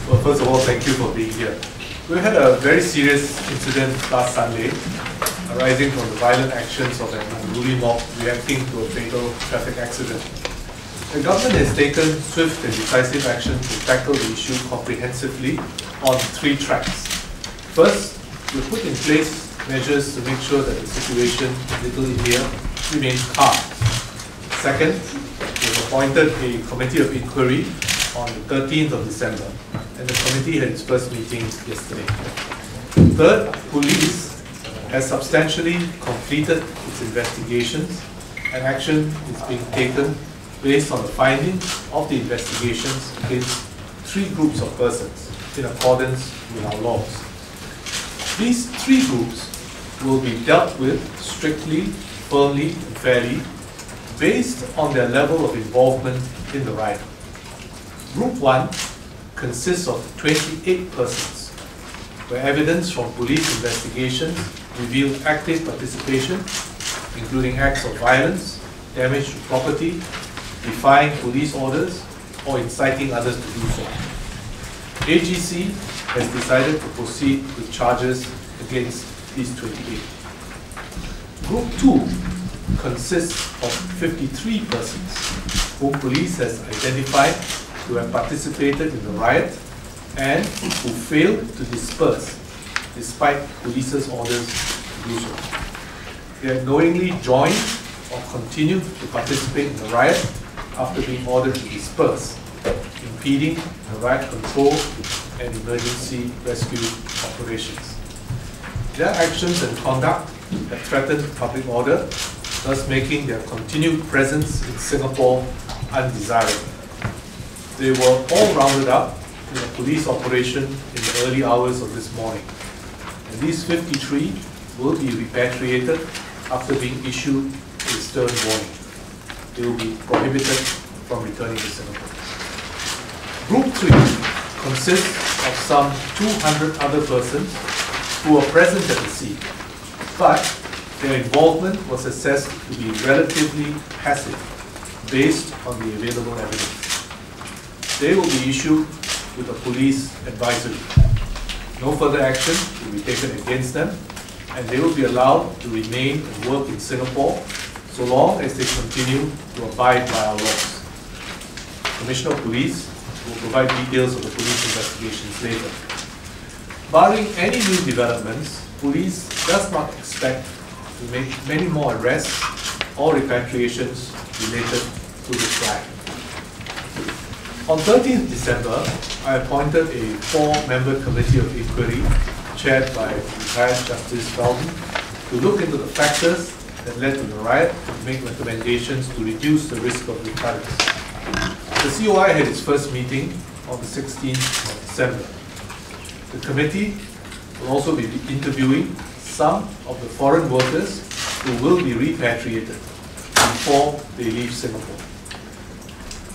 Well, first of all, thank you for being here. We had a very serious incident last Sunday arising from the violent actions of an unruly mob reacting to a fatal traffic accident. The government has taken swift and decisive action to tackle the issue comprehensively on 3 tracks. First, we put in place measures to make sure that the situation in Little India remains calm. Second, we've appointed a committee of inquiry on the 13th of December, and the committee had its first meeting yesterday. Third, police has substantially completed its investigations, and action is being taken based on the findings of the investigations against 3 groups of persons in accordance with our laws. These 3 groups will be dealt with strictly, firmly, and fairly based on their level of involvement in the riot. Group 1 consists of 28 persons, where evidence from police investigations revealed active participation, including acts of violence, damage to property, defying police orders, or inciting others to do so. AGC has decided to proceed with charges against these 28. Group 2 consists of 53 persons whom police has identified to have participated in the riot and who failed to disperse despite police's orders to do so. They had knowingly joined or continued to participate in the riot after being ordered to disperse, impeding the riot control and emergency rescue operations. Their actions and conduct have threatened public order, thus making their continued presence in Singapore undesirable. They were all rounded up in a police operation in the early hours of this morning, and these 53 will be repatriated after being issued a stern warning. They will be prohibited from returning to Singapore. Group 3 consists of some 200 other persons who were present at the scene, but their involvement was assessed to be relatively passive based on the available evidence. They will be issued with a police advisory. No further action will be taken against them, and they will be allowed to remain and work in Singapore so long as they continue to abide by our laws. Commissioner of Police will provide details of the police investigations later. Barring any new developments, police does not expect to make many more arrests or repatriations related to this riot. On 13th December, I appointed a 4-member committee of inquiry chaired by retired Justice Felden to look into the factors that led to the riot and make recommendations to reduce the risk of recurrence. The COI had its first meeting on the 16th of December. The committee will also be interviewing some of the foreign workers who will be repatriated before they leave Singapore.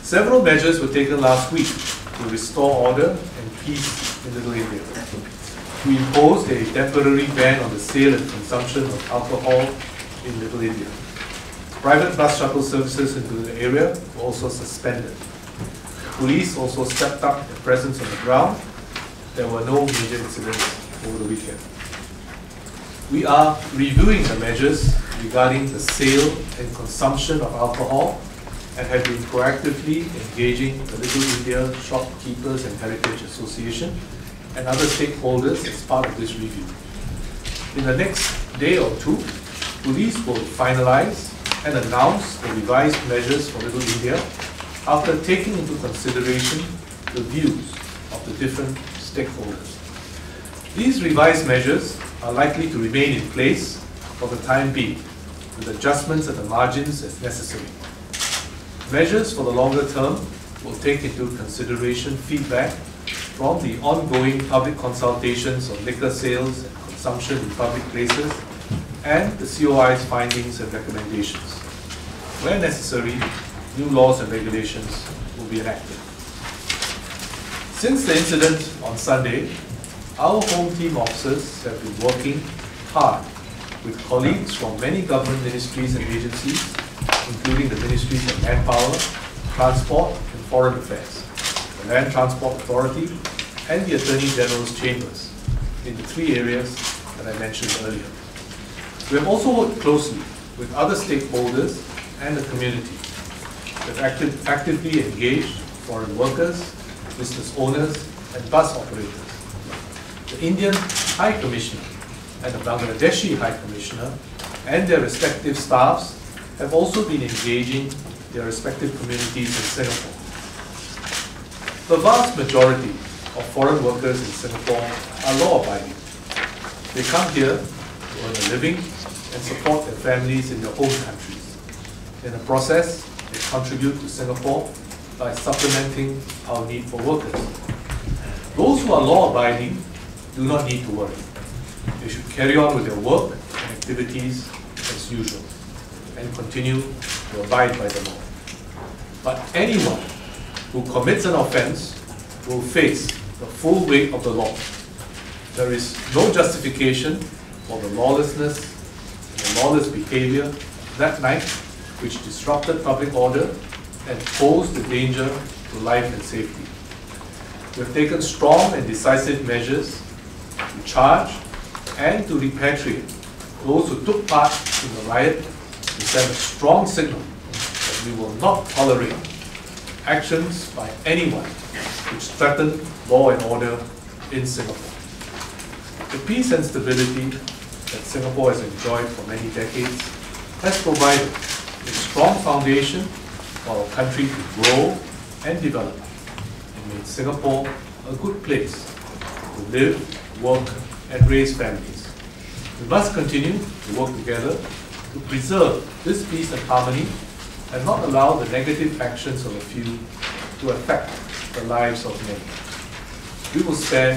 Several measures were taken last week to restore order and peace in Little India. We imposed a temporary ban on the sale and consumption of alcohol in Little India. Private bus shuttle services into the area were also suspended. Police also stepped up their presence on the ground. There were no major incidents over the weekend. We are reviewing the measures regarding the sale and consumption of alcohol and have been proactively engaging the Little India Shopkeepers and Heritage Association and other stakeholders as part of this review. In the next day or 2, police will finalize and announce the revised measures for Little India after taking into consideration the views of the different stakeholders. These revised measures are likely to remain in place for the time being, with adjustments at the margins as necessary. Measures for the longer term will take into consideration feedback from the ongoing public consultations on liquor sales and consumption in public places and the COI's findings and recommendations. Where necessary, new laws and regulations will be enacted. Since the incident on Sunday, our home team officers have been working hard with colleagues from many government ministries and agencies, including the Ministries of Manpower, Transport and Foreign Affairs, the Land Transport Authority, and the Attorney General's chambers in the three areas that I mentioned earlier. We have also worked closely with other stakeholders and the community. We have actively engaged foreign workers, business owners, and bus operators. The Indian High Commissioner and the Bangladeshi High Commissioner and their respective staffs have also been engaging their respective communities in Singapore. The vast majority of foreign workers in Singapore are law-abiding. They come here to earn a living and support their families in their home countries. In the process, they contribute to Singapore by supplementing our need for workers. Those who are law-abiding do not need to worry. They should carry on with their work and activities as usual and continue to abide by the law. But anyone who commits an offense will face the full weight of the law. There is no justification for the lawlessness and the lawless behavior that night which disrupted public order and posed a danger to life and safety. We have taken strong and decisive measures to charge and to repatriate those who took part in the riot to send a strong signal that we will not tolerate actions by anyone which threaten law and order in Singapore. The peace and stability that Singapore has enjoyed for many decades has provided a strong foundation for our country to grow and develop and made Singapore a good place to live, work, and raise families. We must continue to work together to preserve this peace and harmony and not allow the negative actions of a few to affect the lives of many. We will spare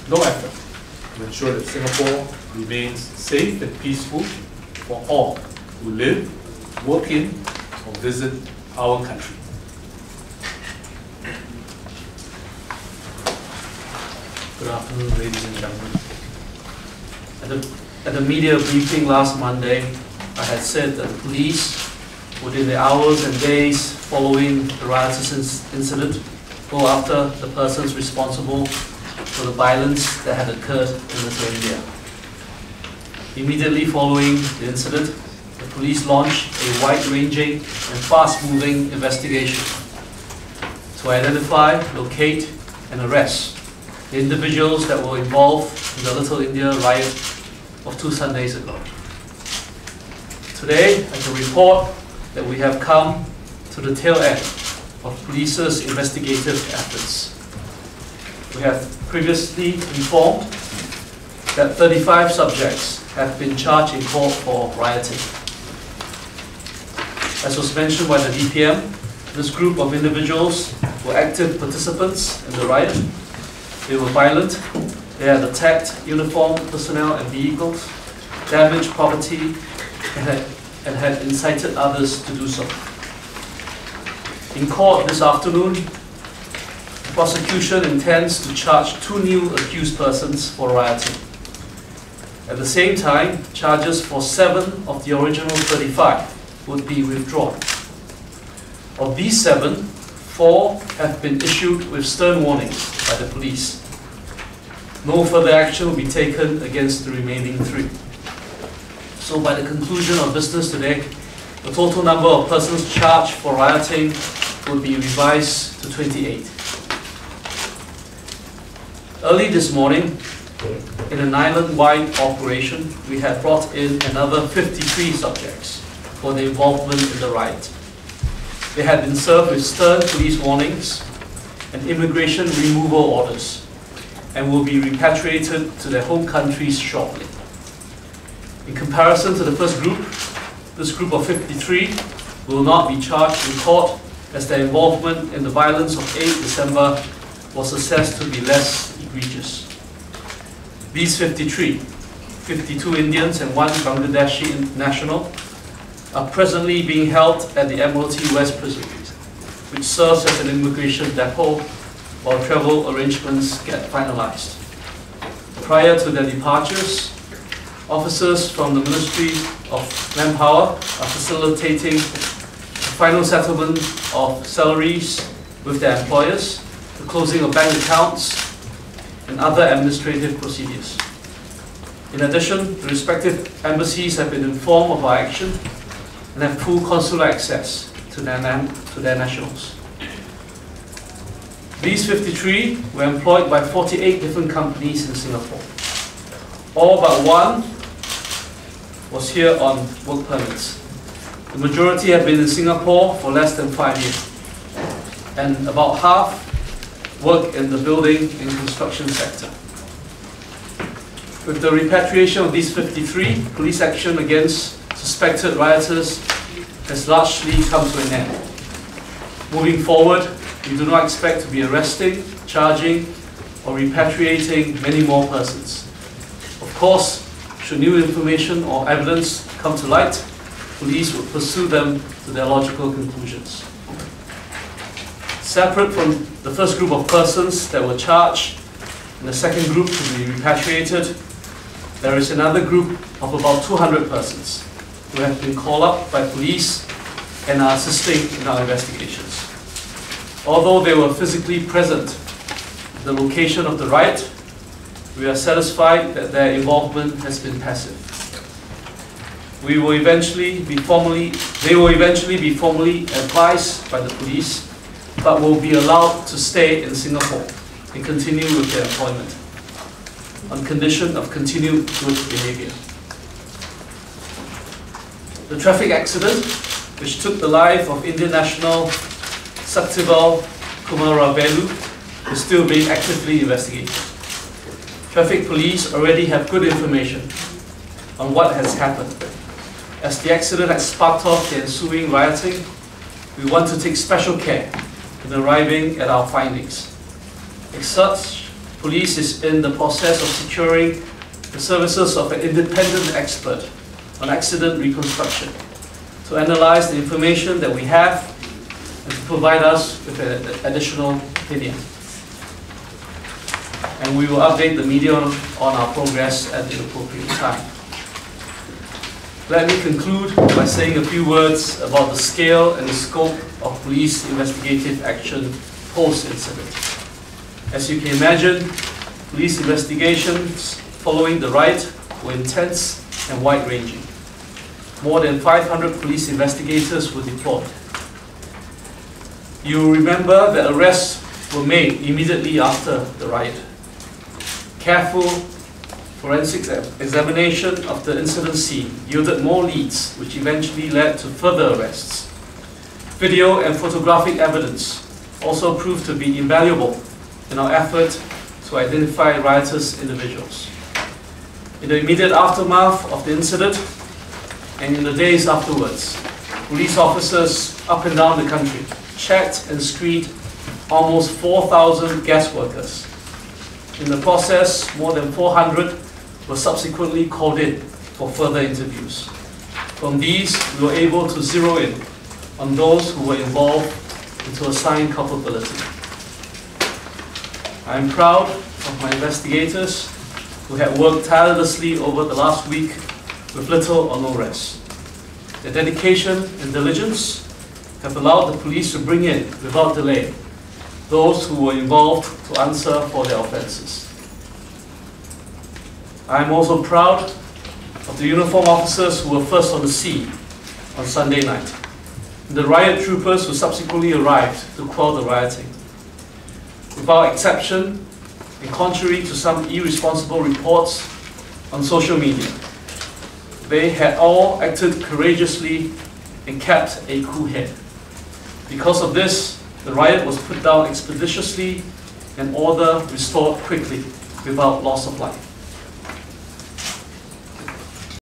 no effort to ensure that Singapore remains safe and peaceful for all who live, work in, or visit our country. Good afternoon, ladies and gentlemen. At the media briefing last Monday, I had said that the police, within the hours and days following the riotous incident, go after the persons responsible for the violence that had occurred in Lithuania. Immediately following the incident, the police launched a wide-ranging and fast-moving investigation to identify, locate, and arrest the individuals that were involved in the Little India riot of 2 Sundays ago. Today, I can report that we have come to the tail end of police's investigative efforts. We have previously informed that 35 subjects have been charged in court for rioting. As was mentioned by the DPM, this group of individuals were active participants in the riot. They were violent, they had attacked uniformed personnel and vehicles, damaged property, and had incited others to do so. In court this afternoon, the prosecution intends to charge 2 new accused persons for rioting. At the same time, charges for 7 of the original 35 would be withdrawn. Of these 7, 4 have been issued with stern warnings by the police. No further action will be taken against the remaining 3. So by the conclusion of business today, the total number of persons charged for rioting will be revised to 28. Early this morning, in an island-wide operation, we had brought in another 53 subjects for their involvement in the riot. They had been served with stern police warnings and immigration removal orders and will be repatriated to their home countries shortly. In comparison to the first group, this group of 53 will not be charged in court as their involvement in the violence of 8 December was assessed to be less egregious. These 53, 52 Indians and 1 Bangladeshi national, are presently being held at the Admiralty West Prison, which serves as an immigration depot while travel arrangements get finalized. Prior to their departures, officers from the Ministry of Manpower are facilitating the final settlement of salaries with their employers, the closing of bank accounts, and other administrative procedures. In addition, the respective embassies have been informed of our action and have full consular access to their nationals. These 53 were employed by 48 different companies in Singapore. All but one was here on work permits. The majority have been in Singapore for less than 5 years, and about half work in the building and construction sector. With the repatriation of these 53, police action against suspected rioters has largely come to an end. Moving forward, we do not expect to be arresting, charging, or repatriating many more persons. Of course, should new information or evidence come to light, police will pursue them to their logical conclusions. Separate from the first group of persons that were charged and the second group to be repatriated, there is another group of about 200 persons who have been called up by police and are assisting in our investigations. Although they were physically present at the location of the riot, we are satisfied that their involvement has been passive. They will eventually be formally advised by the police, but will be allowed to stay in Singapore and continue with their employment on condition of continued good behavior. The traffic accident, which took the life of Indian national Saktival Kumaravelu, is still being actively investigated. Traffic police already have good information on what has happened. As the accident has sparked off the ensuing rioting, we want to take special care in arriving at our findings. As such, police is in the process of securing the services of an independent expert on accident reconstruction to analyze the information that we have and to provide us with an additional opinion. And we will update the media on our progress at the appropriate time. Let me conclude by saying a few words about the scale and the scope of police investigative action post-incident. As you can imagine, police investigations following the riot were intense and wide-ranging. More than 500 police investigators were deployed. You will remember that arrests were made immediately after the riot. Careful forensic examination of the incident scene yielded more leads, which eventually led to further arrests. Video and photographic evidence also proved to be invaluable in our effort to identify riotous individuals. In the immediate aftermath of the incident and in the days afterwards, police officers up and down the country checked and screened almost 4,000 guest workers. In the process, more than 400 were subsequently called in for further interviews. From these, we were able to zero in on those who were involved and to assign culpability. I am proud of my investigators who have worked tirelessly over the last week with little or no rest. Their dedication and diligence have allowed the police to bring in, without delay, those who were involved to answer for their offences. I am also proud of the uniformed officers who were first on the scene on Sunday night, and the riot troopers who subsequently arrived to quell the rioting. Without exception, and contrary to some irresponsible reports on social media, they had all acted courageously and kept a cool head. Because of this, the riot was put down expeditiously and order restored quickly without loss of life.